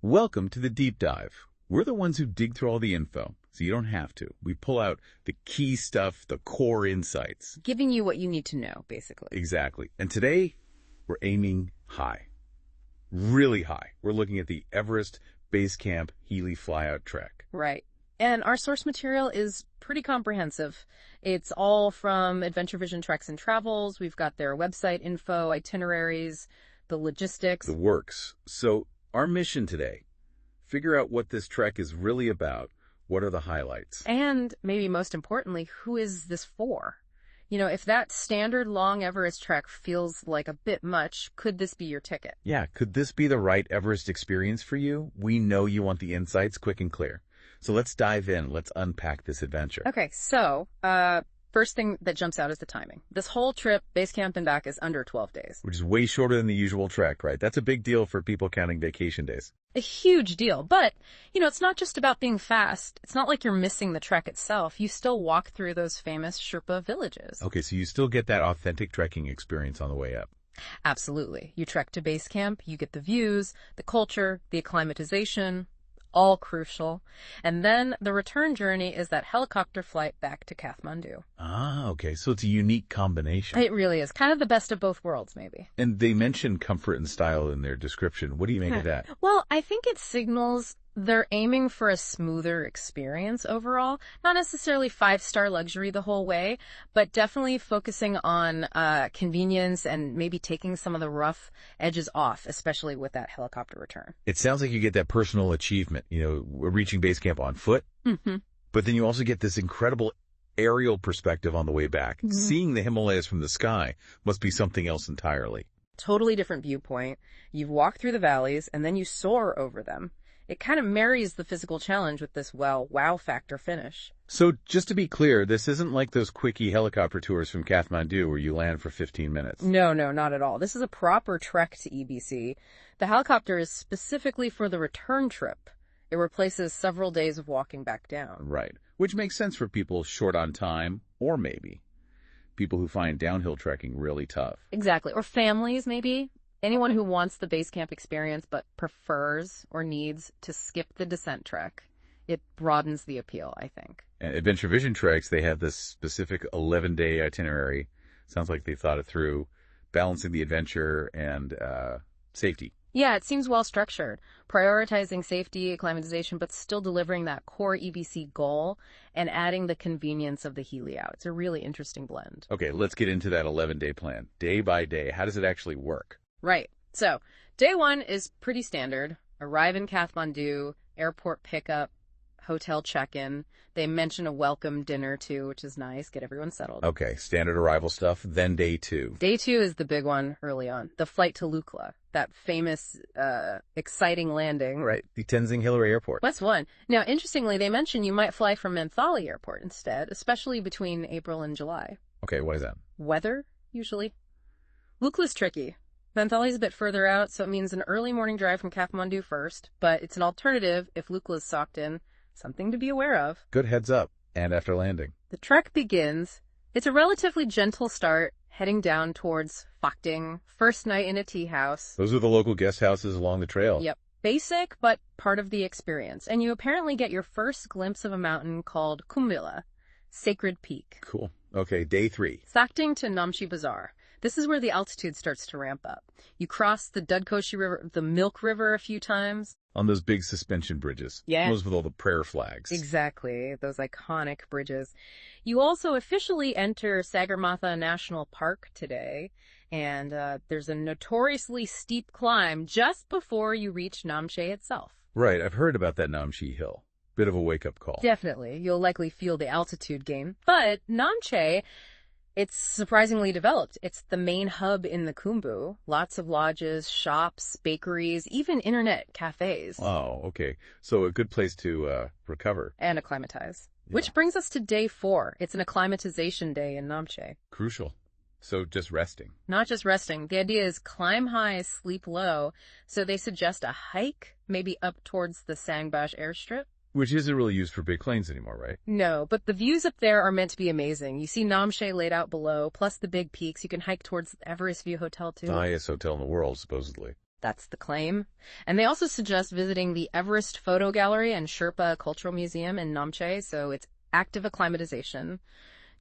Welcome to the Deep Dive. We're the ones who dig through all the info, so you don't have to. We pull out the key stuff, the core insights. Giving you what you need to know, basically. Exactly. And today, we're aiming high. Really high. We're looking at the Everest Base Camp Heli Flyout Trek. Right. And our source material is pretty comprehensive. It's all from Adventure Vision Treks and Travels. We've got their website info, itineraries, the logistics. The works. So our mission today, figure out what this trek is really about. What are the highlights? And maybe most importantly, who is this for? You know, if that standard long Everest trek feels like a bit much, could this be your ticket? Yeah, could this be the right Everest experience for you? We know you want the insights quick and clear. So let's dive in. Let's unpack this adventure. Okay, so first thing that jumps out is the timing. This whole trip, base camp and back, is under 12 days. Which is way shorter than the usual trek, right? That's a big deal for people counting vacation days. A huge deal. But, you know, it's not just about being fast. It's not like you're missing the trek itself. You still walk through those famous Sherpa villages. Okay, so you still get that authentic trekking experience on the way up. Absolutely. You trek to base camp, you get the views, the culture, the acclimatization, all crucial. And then the return journey is that helicopter flight back to Kathmandu. Ah, okay. So it's a unique combination. It really is. Kind of the best of both worlds, maybe. And they mention comfort and style in their description. What do you make of that? Well, I think it signals they're aiming for a smoother experience overall. Not necessarily 5-star luxury the whole way, but definitely focusing on convenience and maybe taking some of the rough edges off, especially with that helicopter return. It sounds like you get that personal achievement, you know, reaching base camp on foot. Mm-hmm. But then you also get this incredible aerial perspective on the way back. Mm-hmm. Seeing the Himalayas from the sky must be something else entirely. Totally different viewpoint. You've walked through the valleys and then you soar over them. It kind of marries the physical challenge with this, well, wow factor finish. So just to be clear, this isn't like those quickie helicopter tours from Kathmandu where you land for 15 minutes. No, not at all. This is a proper trek to EBC. The helicopter is specifically for the return trip. It replaces several days of walking back down. Right, which makes sense for people short on time, or maybe people who find downhill trekking really tough. Exactly, or families maybe. Anyone who wants the base camp experience but prefers or needs to skip the descent trek. It broadens the appeal, I think. And Adventure Vision Treks, they have this specific 11-day itinerary. Sounds like they thought it through, balancing the adventure and safety. Yeah, it seems well structured, prioritizing safety, acclimatization, but still delivering that core EBC goal and adding the convenience of the Heli out. It's a really interesting blend. Okay, let's get into that 11-day plan. Day by day, how does it actually work? Right. So, day one is pretty standard. Arrive in Kathmandu, airport pickup, hotel check-in. They mention a welcome dinner, too, which is nice. Get everyone settled. Okay, standard arrival stuff. Then day two. Day two is the big one early on. The flight to Lukla, that famous, exciting landing. Right, the Tenzing Hillary Airport. That's one. Now, interestingly, they mention you might fly from Manthali Airport instead, especially between April and July. Okay, why is that? Weather, usually. Lukla's tricky. Manthali's a bit further out, so it means an early morning drive from Kathmandu first, but it's an alternative if Lukla's socked in. Something to be aware of. Good heads up. And after landing. The trek begins. It's a relatively gentle start, heading down towards Phakding. First night in a tea house. Those are the local guest houses along the trail. Yep. Basic, but part of the experience. And you apparently get your first glimpse of a mountain called Kumbila, Sacred Peak. Cool. Okay, day three. Phakding to Namche Bazaar. This is where the altitude starts to ramp up. You cross the Dingboche River, the Milk River a few times. On those big suspension bridges. Yeah. Those with all the prayer flags. Exactly. Those iconic bridges. You also officially enter Sagarmatha National Park today. And there's a notoriously steep climb just before you reach Namche itself. Right. I've heard about that Namche Hill. Bit of a wake-up call. Definitely. You'll likely feel the altitude gain. But Namche, it's surprisingly developed. It's the main hub in the Khumbu. Lots of lodges, shops, bakeries, even internet cafes. Oh, okay. So a good place to recover. And acclimatize. Yeah. Which brings us to day 4. It's an acclimatization day in Namche. Crucial. So just resting. Not just resting. The idea is climb high, sleep low. So they suggest a hike, maybe up towards the Sangbash airstrip. Which isn't really used for big planes anymore, right? No, but the views up there are meant to be amazing. You see Namche laid out below, plus the big peaks. You can hike towards the Everest View Hotel, too. The highest hotel in the world, supposedly. That's the claim. And they also suggest visiting the Everest Photo Gallery and Sherpa Cultural Museum in Namche, so it's active acclimatization,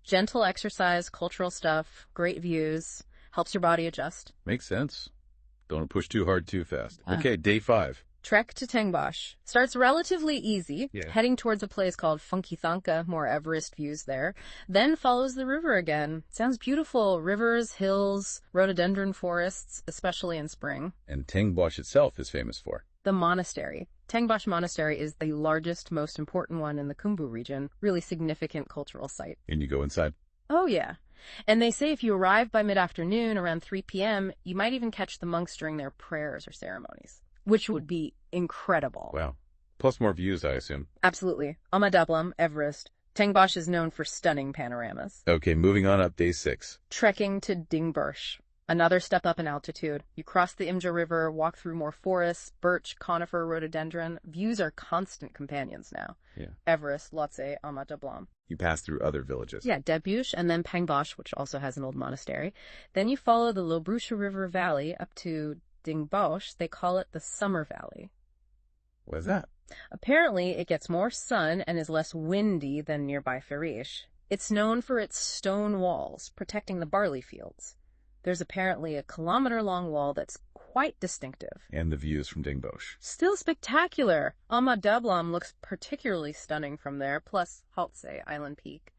gentle exercise, cultural stuff, great views, helps your body adjust. Makes sense. Don't push too hard too fast. Okay, day 5. Trek to Tengboche. Starts relatively easy, Yeah. heading towards a place called Funkithanka, more Everest views there. Then follows the river again. Sounds beautiful. Rivers, hills, rhododendron forests, especially in spring. And Tengboche itself is famous for. The monastery. Tengboche Monastery is the largest, most important one in the Khumbu region. Really significant cultural site. And you go inside. Oh, yeah. And they say if you arrive by mid-afternoon, around 3 p.m., you might even catch the monks during their prayers or ceremonies, which would be incredible. Wow. Plus more views, I assume. Absolutely. Dablam, Everest. Tengboche is known for stunning panoramas. Okay, moving on up, day 6. Trekking to Dingboche. Another step up in altitude. You cross the Imja River, walk through more forests, birch, conifer, rhododendron. Views are constant companions now. Yeah. Everest, Lhotse, Dablam. You pass through other villages. Yeah, Dablam, and then Pangboche, which also has an old monastery. Then you follow the Lobuche River Valley up to Dingboche. They call it the Summer Valley. What is that? Apparently, it gets more sun and is less windy than nearby Farish. It's known for its stone walls, protecting the barley fields. There's apparently a kilometer-long wall that's quite distinctive. And the views from Dingboche. Still spectacular. Dablam looks particularly stunning from there, plus Lhotse Island Peak.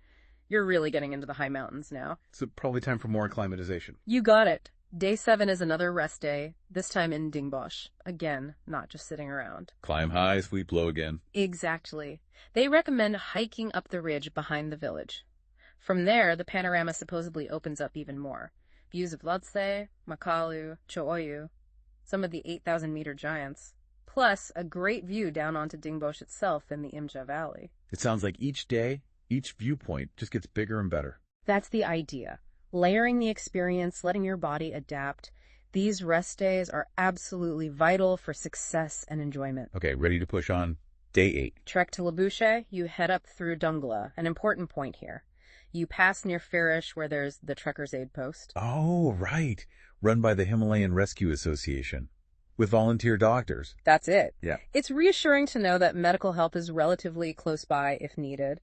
You're really getting into the high mountains now. So probably time for more acclimatization. You got it. Day 7 is another rest day, this time in Dingboche. Again, not just sitting around. Climb high, sweep low again. Exactly. They recommend hiking up the ridge behind the village. From there, the panorama supposedly opens up even more. Views of Lhotse, Makalu, Cho'oyu, some of the 8,000-meter giants, plus a great view down onto Dingboche itself in the Imja Valley. It sounds like each day, each viewpoint just gets bigger and better. That's the idea. Layering the experience, letting your body adapt. These rest days are absolutely vital for success and enjoyment. Okay, ready to push on. Day 8. Trek to Lobuche, you head up through Dungla, an important point here. You pass near Farish, where there's the Truckers' Aid Post. Oh, right. Run by the Himalayan Rescue Association. With volunteer doctors. That's it. Yeah. It's reassuring to know that medical help is relatively close by if needed.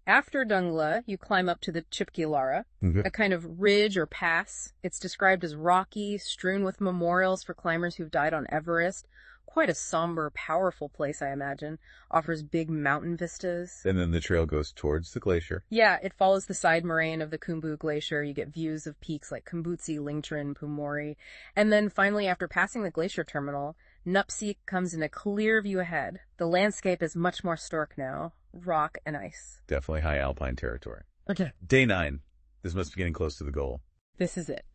After Dungla, you climb up to the Chipkilara, a kind of ridge or pass. It's described as rocky, strewn with memorials for climbers who've died on Everest. Quite a somber, powerful place, I imagine. Offers big mountain vistas. And then the trail goes towards the glacier. Yeah, it follows the side moraine of the Khumbu Glacier. You get views of peaks like Khumbuzi, Lingtrin, Pumori. And then finally, after passing the glacier terminal, Nuptse comes in a clear view ahead. The landscape is much more stark now. Rock and ice. Definitely high alpine territory. Okay. Day 9. This must be getting close to the goal. This is it.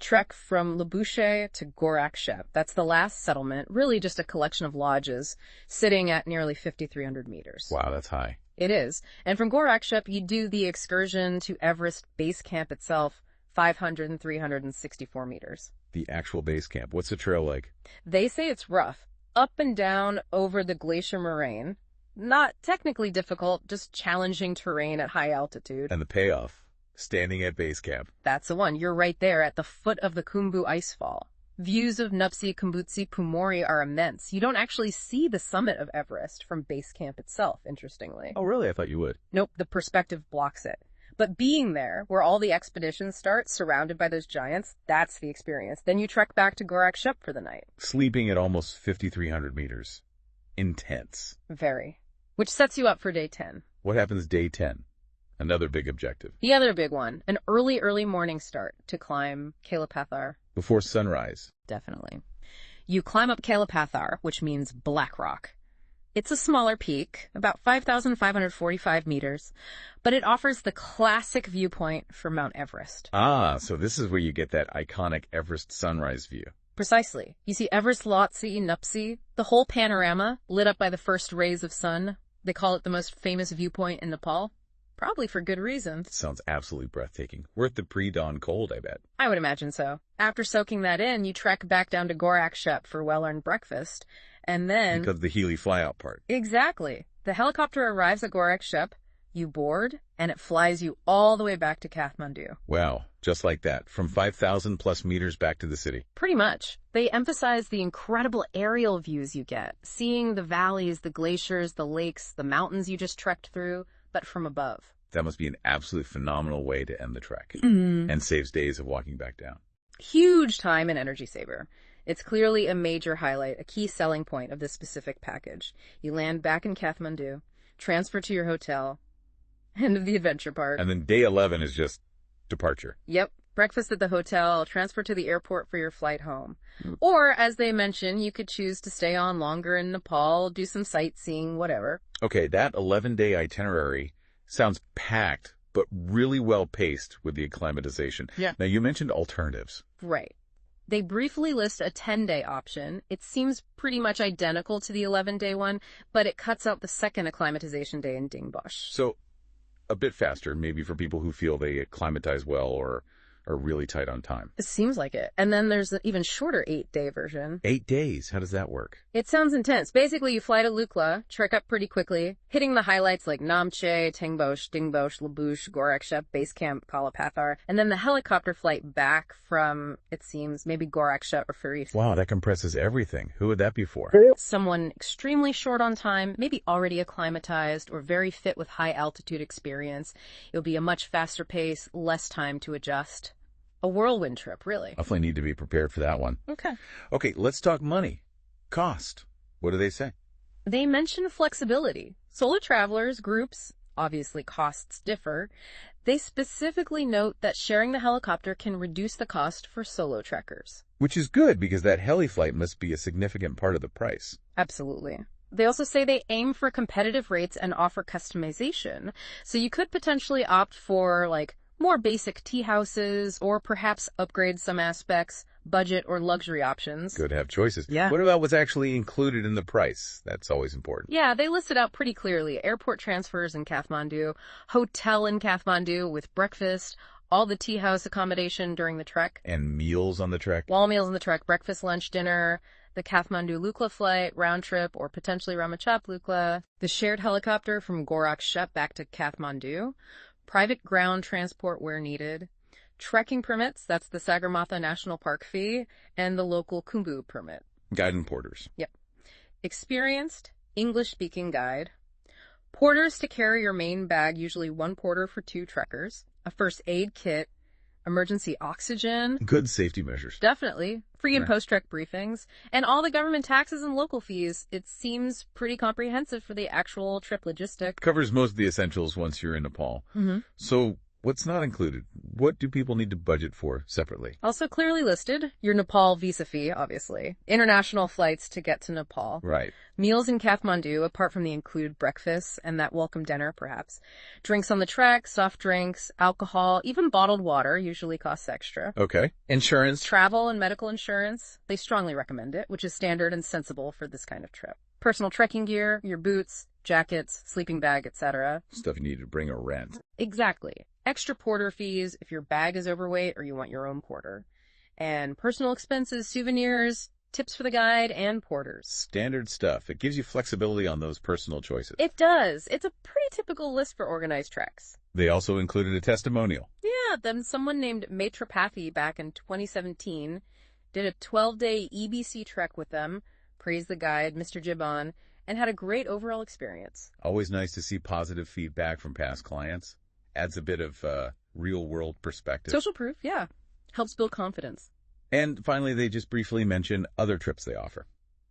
Trek from Lobuche to Gorakshep. That's the last settlement, really just a collection of lodges sitting at nearly 5,300 meters. Wow, that's high. It is. And from Gorakshep, you do the excursion to Everest Base Camp itself, 500 and 364 meters. The actual base camp. What's the trail like? They say it's rough. Up and down over the glacier moraine. Not technically difficult, just challenging terrain at high altitude. And the payoff. Standing at base camp. That's the one. You're right there at the foot of the Khumbu icefall. Views of Nuptse, Khumbuzi, Pumori are immense. You don't actually see the summit of Everest from base camp itself, interestingly. Oh, really? I thought you would. Nope, the perspective blocks it. But being there, where all the expeditions start, surrounded by those giants, that's the experience. Then you trek back to Gorakshep for the night. Sleeping at almost 5,300 meters. Intense. Very. Which sets you up for day 10. What happens day 10? Another big objective. The other big one, an early morning start to climb Kalapathar. Before sunrise. Definitely. You climb up Kalapathar, which means black rock. It's a smaller peak, about 5,545 meters, but it offers the classic viewpoint for Mount Everest. Ah, so this is where you get that iconic Everest sunrise view. Precisely. You see Everest, Lhotse, Nuptse, the whole panorama lit up by the first rays of sun. They call it the most famous viewpoint in Nepal. Probably for good reason. Sounds absolutely breathtaking. Worth the pre-dawn cold, I bet. I would imagine so. After soaking that in, you trek back down to Gorakshep for well-earned breakfast, and then... Because of the Heli flyout part. Exactly. The helicopter arrives at Gorakshep, You board, and it flies you all the way back to Kathmandu. Wow, just like that, from 5,000 plus meters back to the city. Pretty much. They emphasize the incredible aerial views you get, seeing the valleys, the glaciers, the lakes, the mountains you just trekked through, but from above. That must be an absolute phenomenal way to end the trek, and saves days of walking back down. Huge time and energy saver. It's clearly a major highlight, a key selling point of this specific package. You land back in Kathmandu, transfer to your hotel, end of the adventure part. And then day 11 is just departure. Yep. Breakfast at the hotel, transfer to the airport for your flight home. Or, as they mention, you could choose to stay on longer in Nepal, do some sightseeing, whatever. Okay, that 11-day itinerary sounds packed, but really well paced with the acclimatization. Yeah. Now, you mentioned alternatives. Right. They briefly list a 10-day option. It seems pretty much identical to the 11-day one, but it cuts out the second acclimatization day in Dingboche. So, a bit faster, maybe for people who feel they acclimatize well or are really tight on time. It seems like it. And then there's an even shorter 8-day version. 8 days? How does that work? It sounds intense. Basically, you fly to Lukla, trek up pretty quickly, hitting the highlights like Namche, Tengboche, Dingboche, Lobuche, Gorakshep, Base Camp, Kalapathar, and then the helicopter flight back from, it seems, maybe Gorakshep or Phakding. Wow, that compresses everything. Who would that be for? Someone extremely short on time, maybe already acclimatized or very fit with high altitude experience. It'll be a much faster pace, less time to adjust. A whirlwind trip, really. Definitely need to be prepared for that one. Okay, let's talk money. Cost. What do they say? They mention flexibility. Solo travelers, groups, obviously costs differ. They specifically note that sharing the helicopter can reduce the cost for solo trekkers. Which is good, because that heli flight must be a significant part of the price. Absolutely. They also say they aim for competitive rates and offer customization. So you could potentially opt for, like, more basic tea houses, or perhaps upgrade some aspects, budget or luxury options. Good to have choices. Yeah. What about what's actually included in the price? That's always important. Yeah, they list it out pretty clearly. Airport transfers in Kathmandu, hotel in Kathmandu with breakfast, all the tea house accommodation during the trek. And meals on the trek? All meals on the trek, breakfast, lunch, dinner, the Kathmandu-Lukla flight, round trip, or potentially Ramachap-Lukla, the shared helicopter from Gorakshep back to Kathmandu, private ground transport where needed, trekking permits, that's the Sagarmatha National Park fee, and the local Khumbu permit. Guide and porters. Yep. Experienced, English-speaking guide, porters to carry your main bag, usually one porter for 2 trekkers, a first aid kit, emergency oxygen. Good safety measures. Definitely. Free and Right. post-trek briefings. And all the government taxes and local fees. It seems pretty comprehensive for the actual trip logistic. Covers most of the essentials once you're in Nepal. So what's not included? What do people need to budget for separately? Also clearly listed, your Nepal visa fee, obviously. International flights to get to Nepal. Right. Meals in Kathmandu, apart from the included breakfast and that welcome dinner, perhaps. Drinks on the trek, soft drinks, alcohol, even bottled water usually costs extra. Okay. Insurance. Travel and medical insurance, they strongly recommend it, which is standard and sensible for this kind of trip. Personal trekking gear, your boots, jackets, sleeping bag, etc. Stuff you need to bring or rent. Exactly. Extra porter fees if your bag is overweight or you want your own porter. And personal expenses, souvenirs, tips for the guide, and porters. Standard stuff. It gives you flexibility on those personal choices. It does. It's a pretty typical list for organized treks. They also included a testimonial. Yeah, then someone named Maitre Pathy back in 2017 did a 12-day EBC trek with them, praised the guide, Mr. Gibbon, and had a great overall experience. Always nice to see positive feedback from past clients. Adds a bit of real-world perspective. Social proof, yeah. Helps build confidence. And finally, they just briefly mention other trips they offer.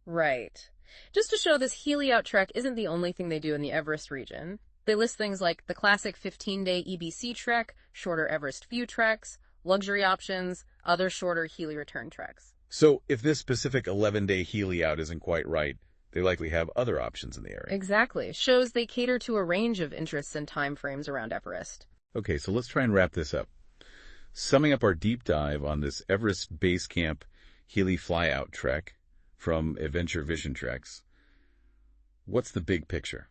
Right. Just to show this Flyout trek isn't the only thing they do in the Everest region. They list things like the classic 15-day EBC trek, shorter Everest view treks, luxury options, other shorter Heli return treks. So if this specific 11-day Flyout isn't quite right, they likely have other options in the area. Exactly. Shows they cater to a range of interests and time frames around Everest. Okay, so let's try and wrap this up. Summing up our deep dive on this Everest Base Camp Heli Flyout trek from Adventure Vision Treks, what's the big picture?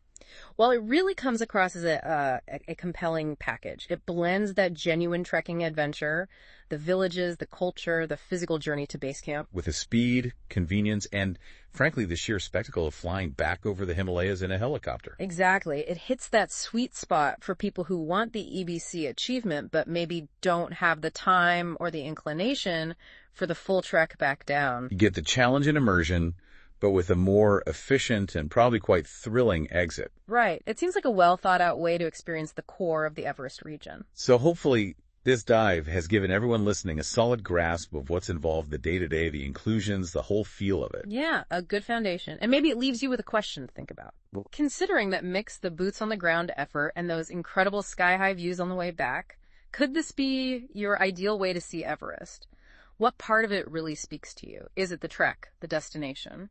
Well, it really comes across as a compelling package. It blends that genuine trekking adventure, the villages, the culture, the physical journey to base camp. With the speed, convenience, and frankly, the sheer spectacle of flying back over the Himalayas in a helicopter. Exactly. It hits that sweet spot for people who want the EBC achievement, but maybe don't have the time or the inclination for the full trek back down. You get the challenge and immersion, but with a more efficient and probably quite thrilling exit. Right. It seems like a well thought out way to experience the core of the Everest region. So hopefully this dive has given everyone listening a solid grasp of what's involved the day-to-day, the inclusions, the whole feel of it. Yeah, a good foundation. And maybe it leaves you with a question to think about. Considering that mix the boots on the ground effort and those incredible sky-high views on the way back, could this be your ideal way to see Everest? What part of it really speaks to you? Is it the trek, the destination,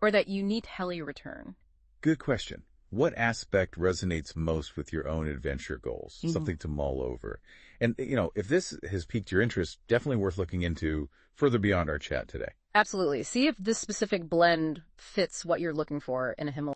or that unique heli return? Good question. What aspect resonates most with your own adventure goals? Something to mull over. And, if this has piqued your interest, definitely worth looking into further beyond our chat today. Absolutely. See if this specific blend fits what you're looking for in a Himalaya.